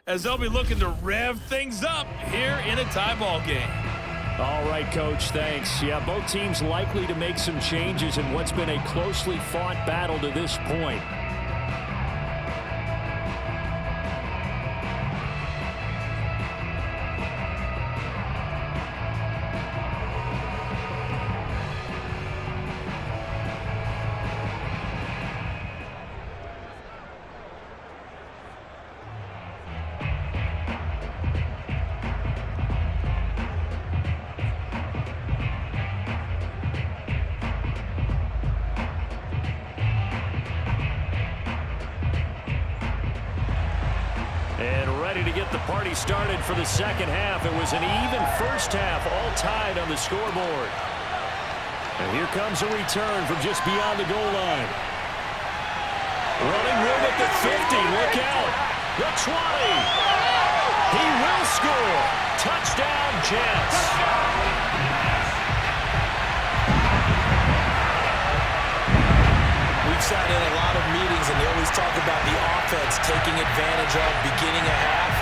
as they'll be looking to rev things up here in a tie ball game. All right, Coach, thanks. Yeah, both teams likely to make some changes in what's been a closely fought battle to this point. And ready to get the party started for the second half. It was an even first half, all tied on the scoreboard. And here comes a return from just beyond the goal line. Running room at the 50. Look out. The 20. He will score. Touchdown, Jets. We've sat in a lot of meetings, and they always talk about the offense taking advantage of beginning a half.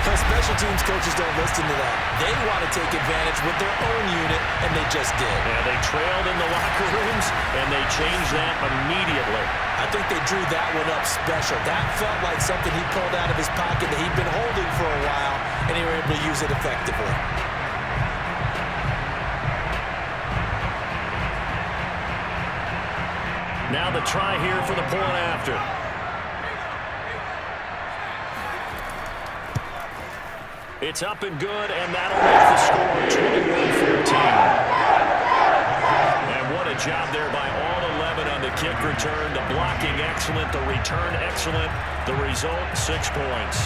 But special teams coaches don't listen to that. They want to take advantage with their own unit, and they just did. Yeah, they trailed in the locker rooms, and they changed that immediately. I think they drew that one up special. That felt like something he pulled out of his pocket that he'd been holding for a while, and they were able to use it effectively. Now the try here for the point after. It's up and good, and that'll make the score 21-14. And what a job there by all 11 on the kick return. The blocking excellent, the return excellent. The result, 6 points.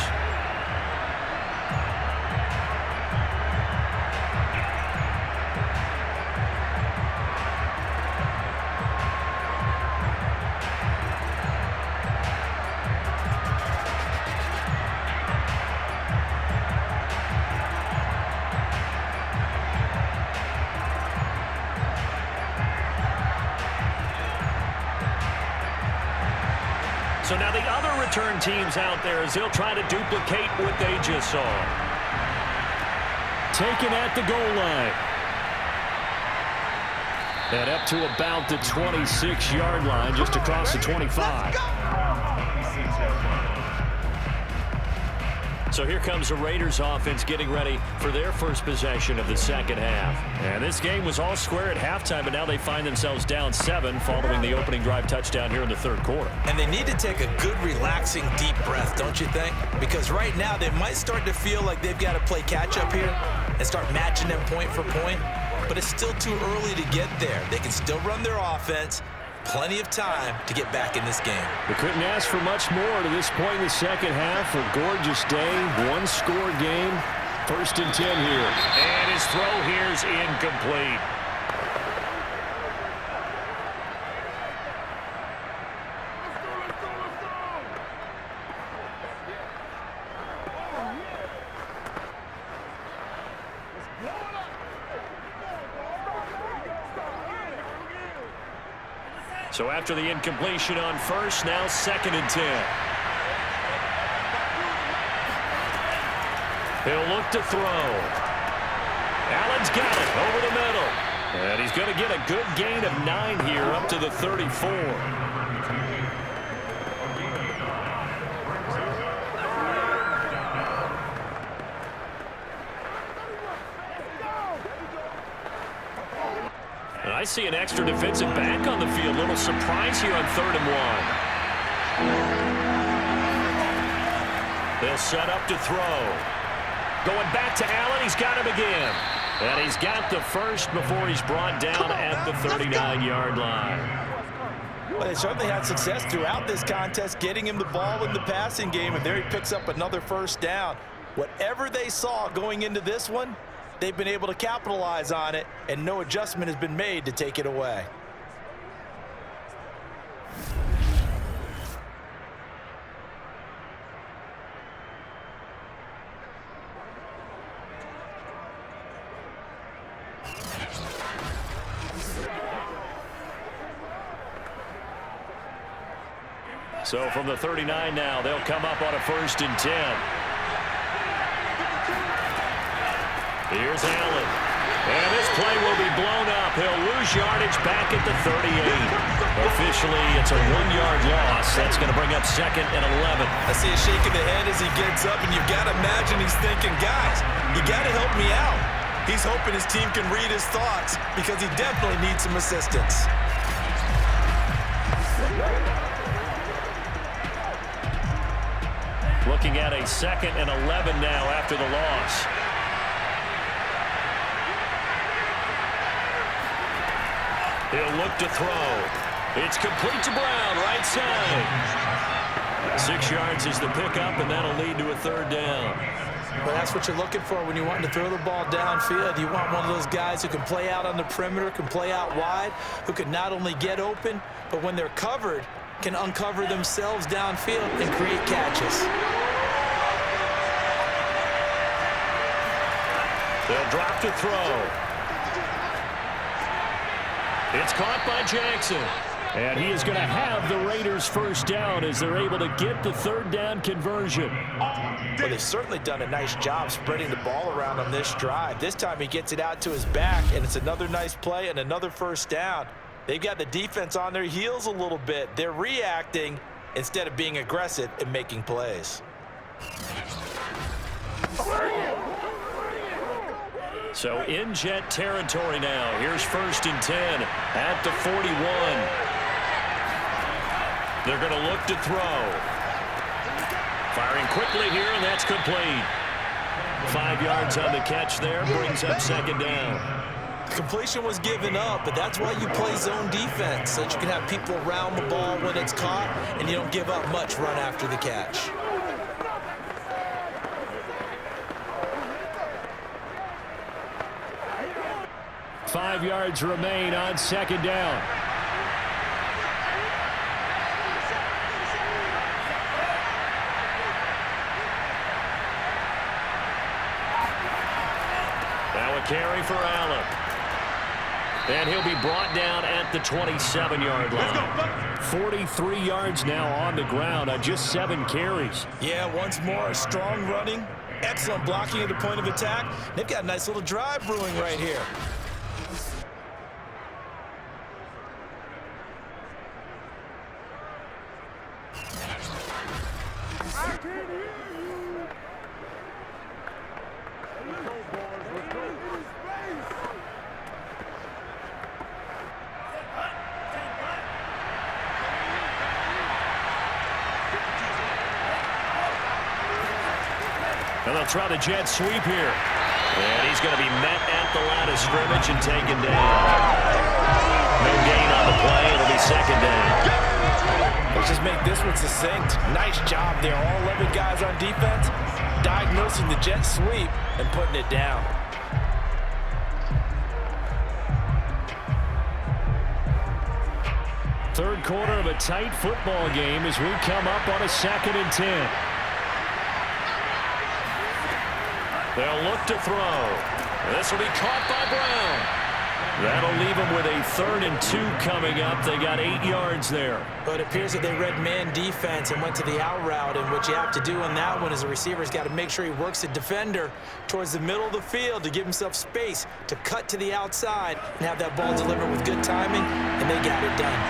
So now the other return teams out there as they'll try to duplicate what they just saw. Taken at the goal line. And up to about the 26-yard line, just across the 25. So here comes the Raiders offense getting ready for their first possession of the second half. And this game was all square at halftime, but now they find themselves down 7 following the opening drive touchdown here in the third quarter. And they need to take a good, relaxing, deep breath, don't you think? Because right now they might start to feel like they've got to play catch-up here and start matching them point for point. But it's still too early to get there. They can still run their offense. Plenty of time to get back in this game. They couldn't ask for much more to this point in the second half. A gorgeous day, one-score game. 1st and 10 here. And his throw here is incomplete. So after the incompletion on first, now 2nd and 10. He'll look to throw. Allen's got it over the middle. And he's going to get a good gain of 9 here up to the 34. And I see an extra defensive back on the field. Little surprise here on 3rd and 1. They'll set up to throw. Going back to Allen. He's got him again. And he's got the first before he's brought down at the 39-yard line. Well, they certainly had success throughout this contest, getting him the ball in the passing game, and there he picks up another first down. Whatever they saw going into this one, they've been able to capitalize on it, and no adjustment has been made to take it away. So from the 39 now, they'll come up on a 1st and 10. Here's Allen. And this play will be blown up. He'll lose yardage back at the 38. Officially, it's a 1-yard loss. That's going to bring up 2nd and 11. I see a shake of the head as he gets up, and you've got to imagine he's thinking, guys, you got to help me out. He's hoping his team can read his thoughts because he definitely needs some assistance. Looking at a 2nd and 11 now after the loss. He'll look to throw. It's complete to Brown, right side. 6 yards is the pickup, and that'll lead to a 3rd down. Well, that's what you're looking for when you want to throw the ball downfield. You want one of those guys who can play out on the perimeter, can play out wide, who can not only get open, but when they're covered, can uncover themselves downfield and create catches. They'll drop to throw. It's caught by Jackson. And he is going to have the Raiders' 1st down as they're able to get the 3rd down conversion. Well, they've certainly done a nice job spreading the ball around on this drive. This time he gets it out to his back, and it's another nice play and another 1st down. They've got the defense on their heels a little bit. They're reacting instead of being aggressive and making plays. So in Jet territory now. Here's 1st and 10 at the 41. They're going to look to throw. Firing quickly here, and that's complete. 5 yards on the catch there, brings up 2nd down. Completion was given up, but that's why you play zone defense, so that you can have people around the ball when it's caught, and you don't give up much run after the catch. Five yards remain on 2nd down. Now a carry for Allen. And he'll be brought down at the 27-yard line. 43 yards now on the ground on just 7 carries. Yeah, once more, strong running, excellent blocking at the point of attack. They've got a nice little drive brewing right here. And they'll try the jet sweep here. And he's going to be met at the line of scrimmage and taken down. No gain on the play. It'll be 2nd down. Let's just make this one succinct. Nice job there. All 11 guys on defense diagnosing the jet sweep and putting it down. Third quarter of a tight football game as we come up on a 2nd and 10. They'll look to throw. This will be caught by Brown. That'll leave them with a 3rd and 2 coming up. They got 8 yards there. But it appears that they read man defense and went to the out route. And what you have to do on that one is the receiver's got to make sure he works the defender towards the middle of the field to give himself space to cut to the outside and have that ball delivered with good timing, and they got it done.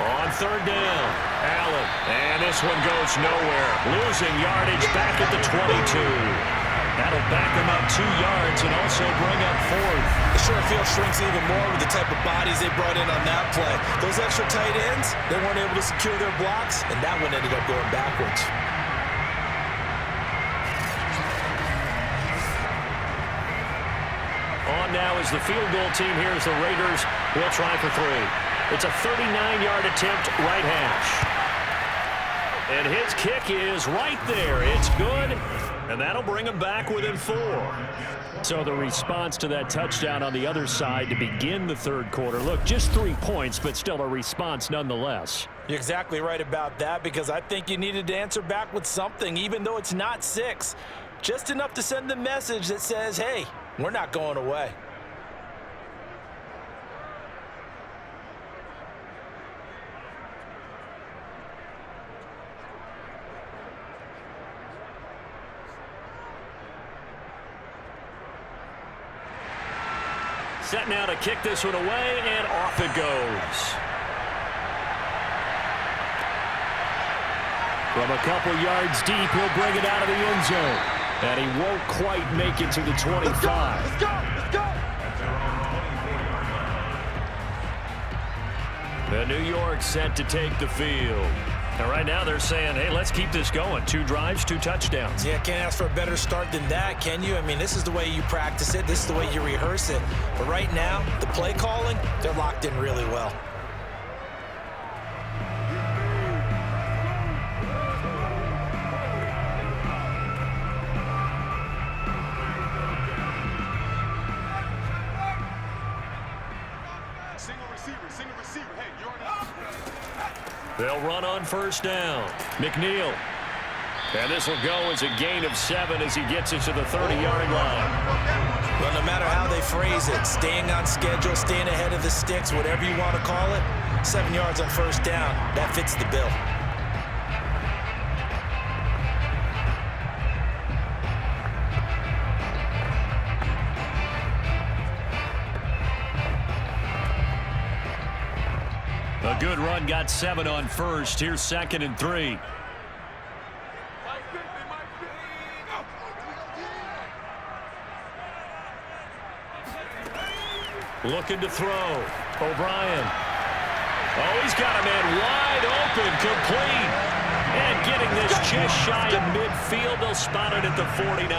On 3rd down, Allen. And this one goes nowhere. Losing yardage back at the 22. That'll back them up 2 yards and also bring up 4th. The short field shrinks even more with the type of bodies they brought in on that play. Those extra tight ends, they weren't able to secure their blocks, and that one ended up going backwards. On now is the field goal team here as the Raiders will try for 3. It's a 39-yard attempt, right hash. And his kick is right there. It's good, and that'll bring him back within 4. So the response to that touchdown on the other side to begin the 3rd quarter. Look, just 3 points, but still a response nonetheless. You're exactly right about that, because I think you needed to answer back with something, even though it's not 6. Just enough to send the message that says, hey, we're not going away. Set now to kick this one away, and off it goes. From a couple yards deep, he'll bring it out of the end zone. And he won't quite make it to the 25. Let's go! Let's go! The New York set to take the field. And right now they're saying, hey, let's keep this going. 2 drives, 2 touchdowns. Yeah, can't ask for a better start than that, can you? I mean, this is the way you practice it. This is the way you rehearse it. But right now, the play calling, they're locked in really well. Single receiver. Hey, you already... They'll run on first down. McNeil. And this will go as a gain of 7 as he gets it to the 30-yard line. Well, no matter how they phrase it, staying on schedule, staying ahead of the sticks, whatever you want to call it, 7 yards on first down, that fits the bill. A good run got 7 on first. Here's 2nd and 3. Looking to throw. O'Brien. Oh, he's got a man wide open, complete. And getting this just shy of midfield. They'll spot it at the 49.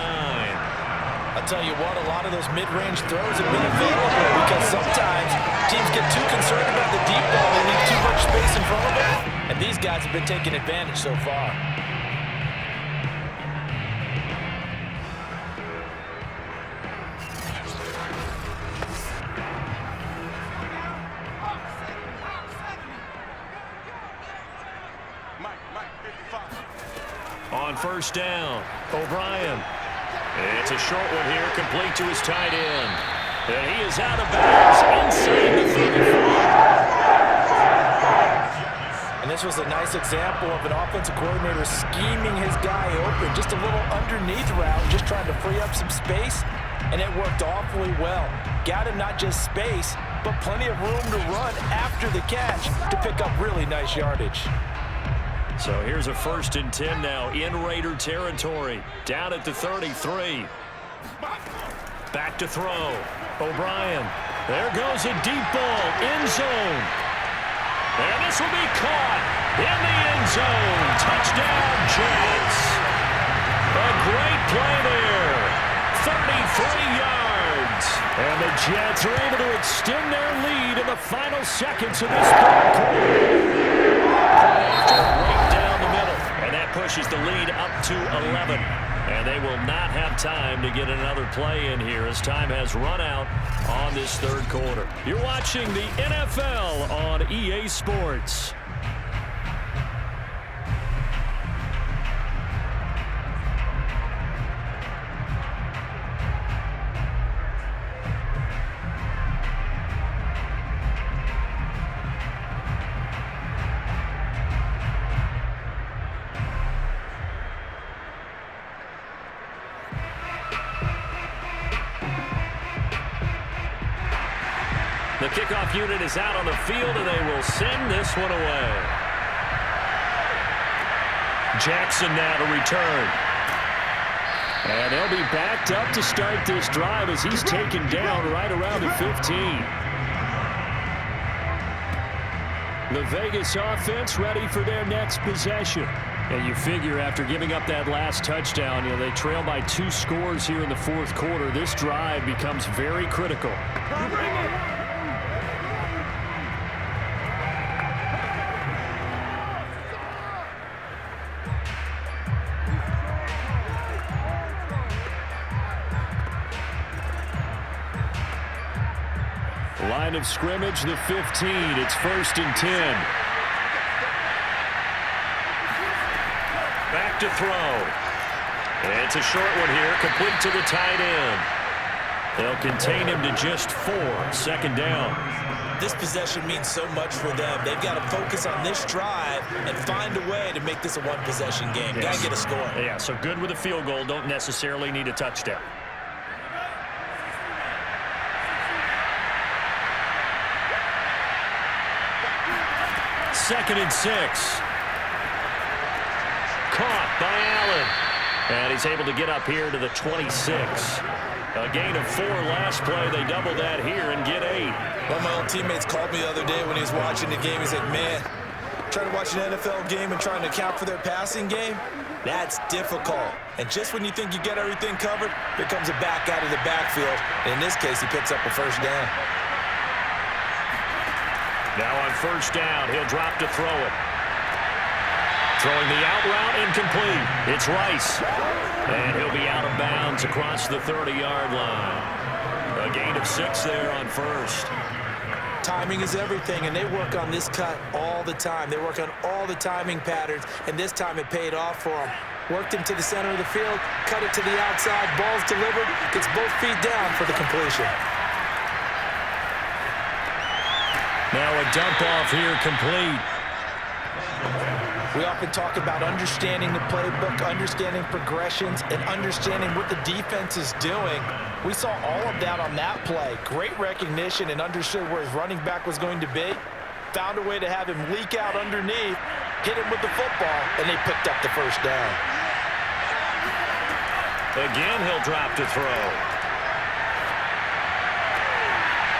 I'll tell you what, a lot of those mid-range throws have been available because sometimes teams get too concerned about the deep ball and leave too much space in front of them. And these guys have been taking advantage so far. On first down, O'Brien. It's a short one here, complete to his tight end. And he is out of bounds inside the 35. And this was a nice example of an offensive coordinator scheming his guy open. Just a little underneath route, just trying to free up some space. And it worked awfully well. Got him not just space, but plenty of room to run after the catch to pick up really nice yardage. So here's a 1st and 10 now in Raider territory. Down at the 33. Back to throw. O'Brien. There goes a deep ball. End zone. And this will be caught in the end zone. Touchdown, Jets. A great play there. 33 yards. And the Jets are able to extend their lead in the final seconds of this third quarter. Right down the middle, and that pushes the lead up to 11. And they will not have time to get another play in here as time has run out on this third quarter. You're watching the NFL on EA Sports. The kickoff unit is out on the field, and they will send this one away. Jackson now to return. And they'll be backed up to start this drive as he's taken down right around the 15. The Vegas offense ready for their next possession. And you figure after giving up that last touchdown, they trail by 2 scores here in the fourth quarter. This drive becomes very critical. Line of scrimmage, the 15. It's 1st and 10. Back to throw. It's a short one here, complete to the tight end. They'll contain him to just 4. 2nd down. This possession means so much for them. They've got to focus on this drive and find a way to make this a one-possession game. Yes. Got to get a score. Yeah, so good with a field goal. Don't necessarily need a touchdown. 2nd and 6. Caught by Allen. And he's able to get up here to the 26. A gain of 4 last play. They double that here and get 8. One of my old teammates called me the other day when he was watching the game. He said, man, trying to watch an NFL game and trying to account for their passing game, that's difficult. And just when you think you get everything covered, here comes a back out of the backfield. And in this case, he picks up a first down. Now on first down, he'll drop to throw it. Throwing the out route incomplete. It's Rice. And he'll be out of bounds across the 30-yard line. A gain of 6 there on first. Timing is everything, and they work on this cut all the time. They work on all the timing patterns, and this time it paid off for them. Worked him to the center of the field, cut it to the outside, ball's delivered, gets both feet down for the completion. Now a dump off here complete. We often talk about understanding the playbook, understanding progressions, and understanding what the defense is doing. We saw all of that on that play. Great recognition and understood where his running back was going to be. Found a way to have him leak out underneath, hit him with the football, and they picked up the first down. Again, he'll drop to throw.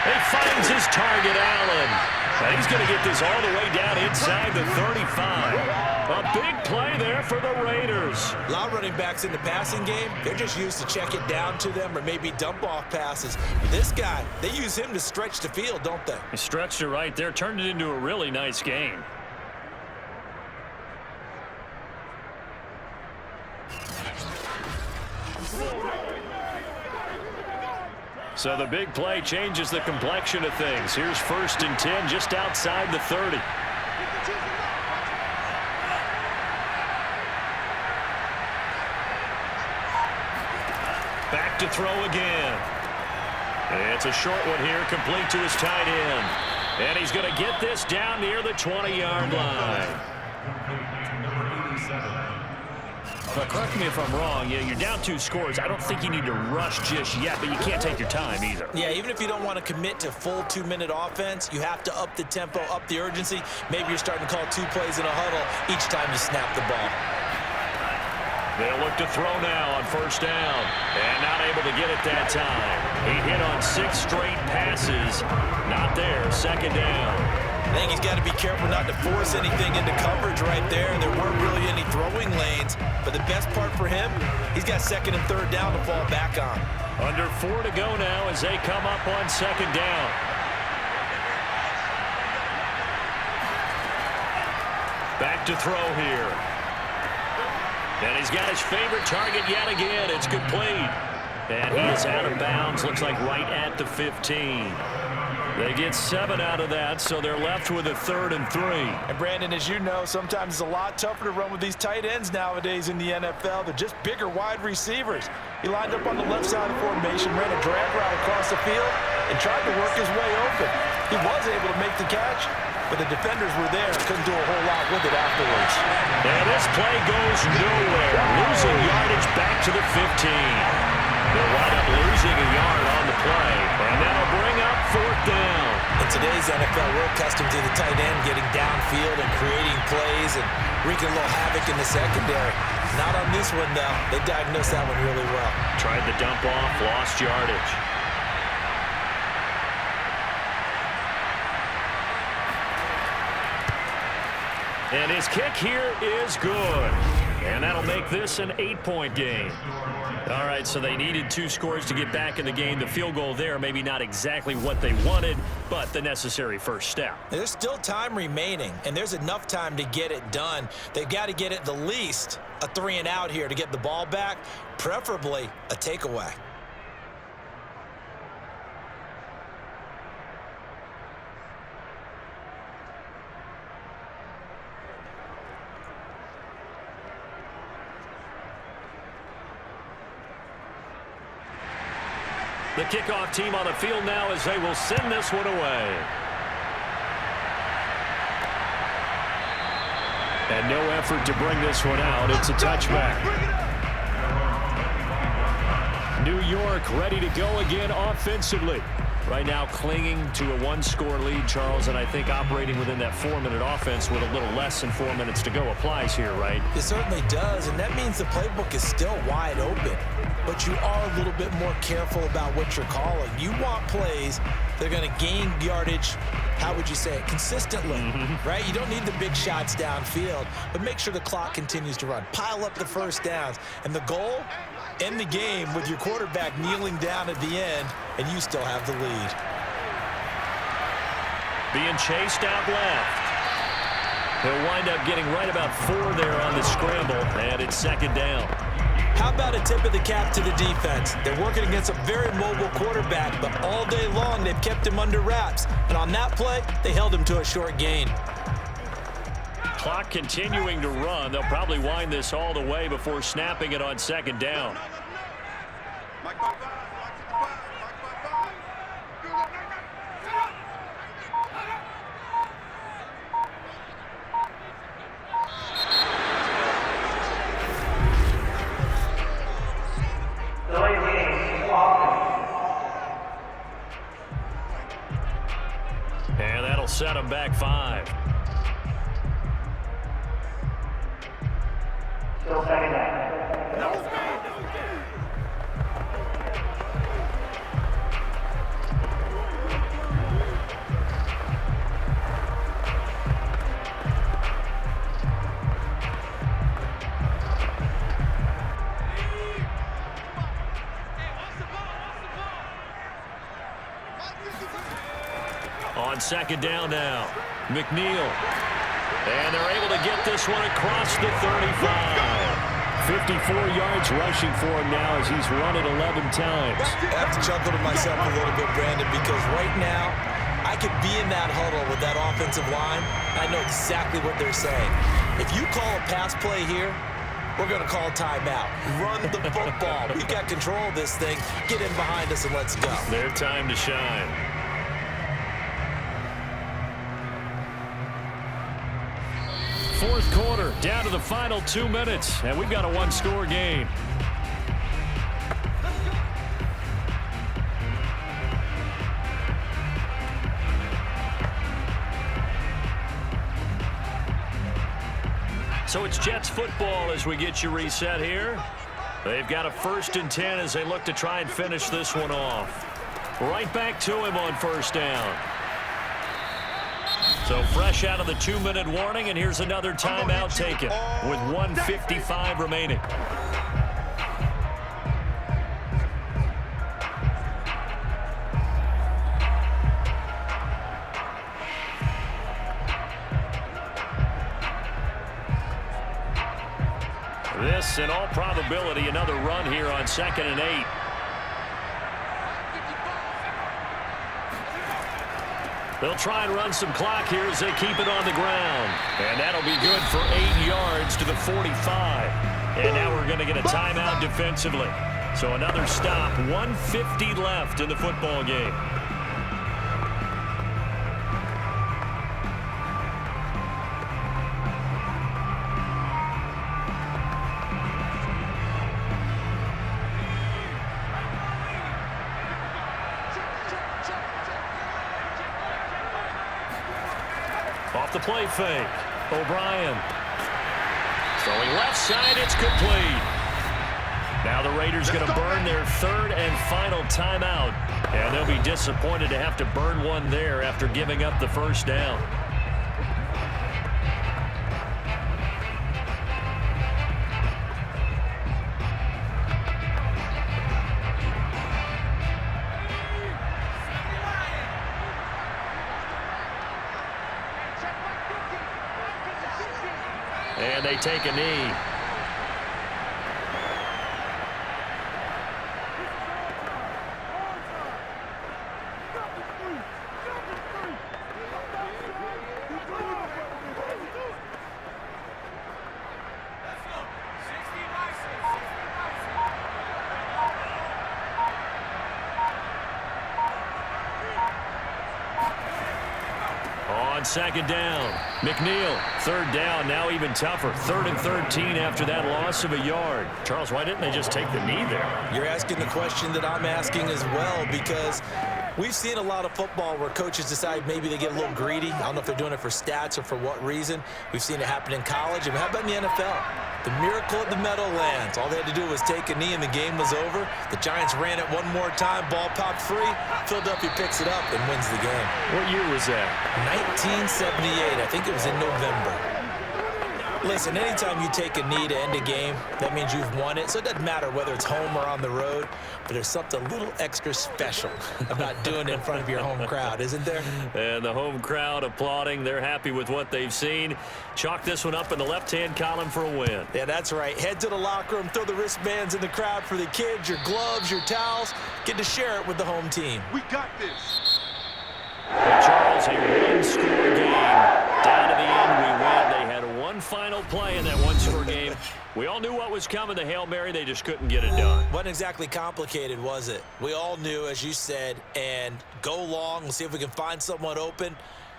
He finds his target, Allen. And he's going to get this all the way down inside the 35. A big play there for the Raiders. A lot of running backs in the passing game, they're just used to check it down to them or maybe dump off passes. This guy, they use him to stretch the field, don't they? He stretched it right there, turned it into a really nice game. So the big play changes the complexion of things. Here's 1st and 10 just outside the 30. Back to throw again. It's a short one here, complete to his tight end. And he's going to get this down near the 20-yard line. But correct me if I'm wrong, you're down 2 scores. I don't think you need to rush just yet, but you can't take your time either. Yeah, even if you don't want to commit to full 2-minute offense, you have to up the tempo, up the urgency. Maybe you're starting to call 2 plays in a huddle each time you snap the ball. They'll look to throw now on first down, and not able to get it that time. He hit on 6 straight passes. Not there, 2nd down. I think he's got to be careful not to force anything into coverage right there. There weren't really any throwing lanes. But the best part for him, he's got 2nd and 3rd down to fall back on. Under 4 to go now as they come up on 2nd down. Back to throw here. And he's got his favorite target yet again. It's complete. And he is out of bounds. Looks like right at the 15. They get 7 out of that, so they're left with a 3rd and 3. And Brandon, as you know, sometimes it's a lot tougher to run with these tight ends nowadays in the NFL. They're just bigger wide receivers. He lined up on the left side of the formation, ran a drag route across the field, and tried to work his way open. He was able to make the catch, but the defenders were there and couldn't do a whole lot with it afterwards. And this play goes nowhere. Losing yardage back to the 15. They'll wind up losing a yard on the play, and that'll bring up 4th down. In today's NFL, we're accustomed to the tight end getting downfield and creating plays and wreaking a little havoc in the secondary. Not on this one, though. They diagnosed that one really well. Tried the dump off, lost yardage. And his kick here is good. And that'll make this an 8-point game. All right, so they needed 2 scores to get back in the game. The field goal there, maybe not exactly what they wanted, but the necessary first step. There's still time remaining, and there's enough time to get it done. They've got to get at the least a 3-and-out here to get the ball back, preferably a takeaway. The kickoff team on the field now as they will send this one away. And no effort to bring this one out. It's a touchback. New York ready to go again offensively. Right now clinging to a one-score lead, Charles, and I think operating within that 4-minute offense with a little less than 4 minutes to go applies here, right? It certainly does, and that means the playbook is still wide open. But you are a little bit more careful about what you're calling. You want plays that are going to gain yardage, how would you say it, consistently, right? You don't need the big shots downfield, but make sure the clock continues to run. Pile up the first downs, and the goal, end the game with your quarterback kneeling down at the end, and you still have the lead. Being chased out left. He'll wind up getting right about 4 there on the scramble, and it's second down. How about a tip of the cap to the defense? They're working against a very mobile quarterback, but all day long they've kept him under wraps. And on that play, they held him to a short gain. Clock continuing to run. They'll probably wind this all the way before snapping it on second down. And that'll set them back 5. Still second down. On second down now, McNeil. And they're able to get this one across the 35. 54 yards rushing for him now as he's run it 11 times. I have to chuckle to myself a little bit, Brandon, because right now I could be in that huddle with that offensive line. I know exactly what they're saying. If you call a pass play here, we're going to call timeout. Run the football. We've got control of this thing. Get in behind us and let's go. Their time to shine. Fourth quarter, down to the final 2 minutes, and we've got a one-score game. So it's Jets football as we get you reset here. They've got a 1st and 10 as they look to try and finish this one off. Right back to him on first down. So fresh out of the 2-minute warning, and here's another timeout taken with 1:55 remaining. This, in all probability, another run here on 2nd and 8. They'll try and run some clock here as they keep it on the ground. And that'll be good for 8 yards to the 45. And now we're going to get a timeout defensively. So another stop, 1:50 left in the football game. Off the play fake. O'Brien. Throwing left side, it's complete. Now the Raiders going to burn their 3rd and final timeout. And they'll be disappointed to have to burn one there after giving up the first down. And they take a knee. On second down, McNeil, 3rd down, now even tougher. 3rd and 13 after that loss of a yard. Charles, why didn't they just take the knee there? You're asking the question that I'm asking as well, because We've seen a lot of football where coaches decide maybe they get a little greedy. I don't know if they're doing it for stats or for what reason. We've seen it happen in college. And how about in the NFL? The miracle at the Meadowlands. All they had to do was take a knee and the game was over. The Giants ran it one more time. Ball popped free. Philadelphia picks it up and wins the game. What year was that? 1978. I think it was in November. Listen, anytime you take a knee to end a game, that means you've won it. So it doesn't matter whether it's home or on the road, but there's something a little extra special about doing it in front of your home crowd, isn't there? And the home crowd applauding. They're happy with what they've seen. Chalk this one up in the left-hand column for a win. Yeah, that's right. Head to the locker room, throw the wristbands in the crowd for the kids, your gloves, your towels. Get to share it with the home team. We got this. But Charles, a one-score game. Down to the end, we win. They had one final play in that one-score game. We all knew what was coming, the Hail Mary. They just couldn't get it done. Wasn't exactly complicated, was it? We all knew, as you said, and go long. We'll see if we can find someone open.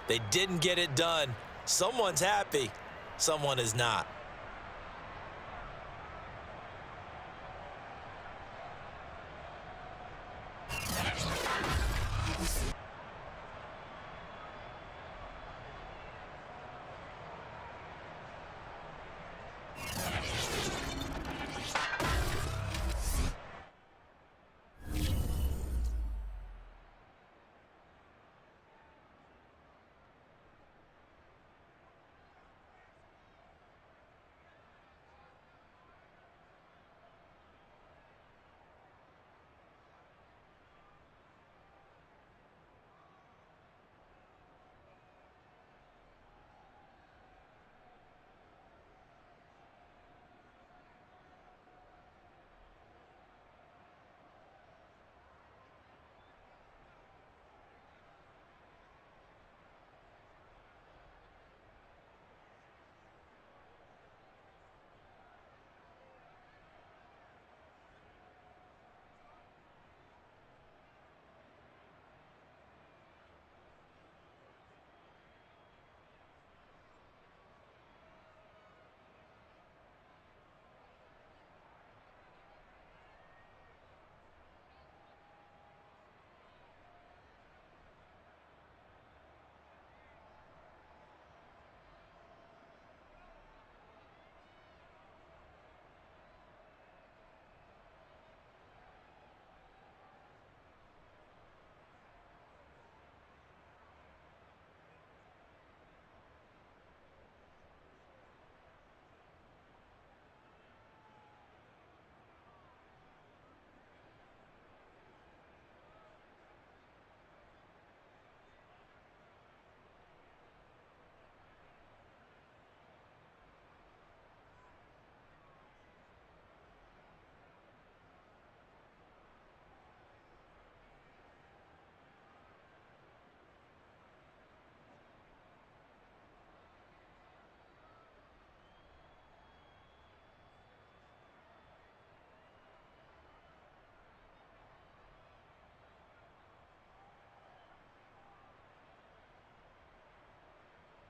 They didn't get it done. Someone's happy. Someone is not.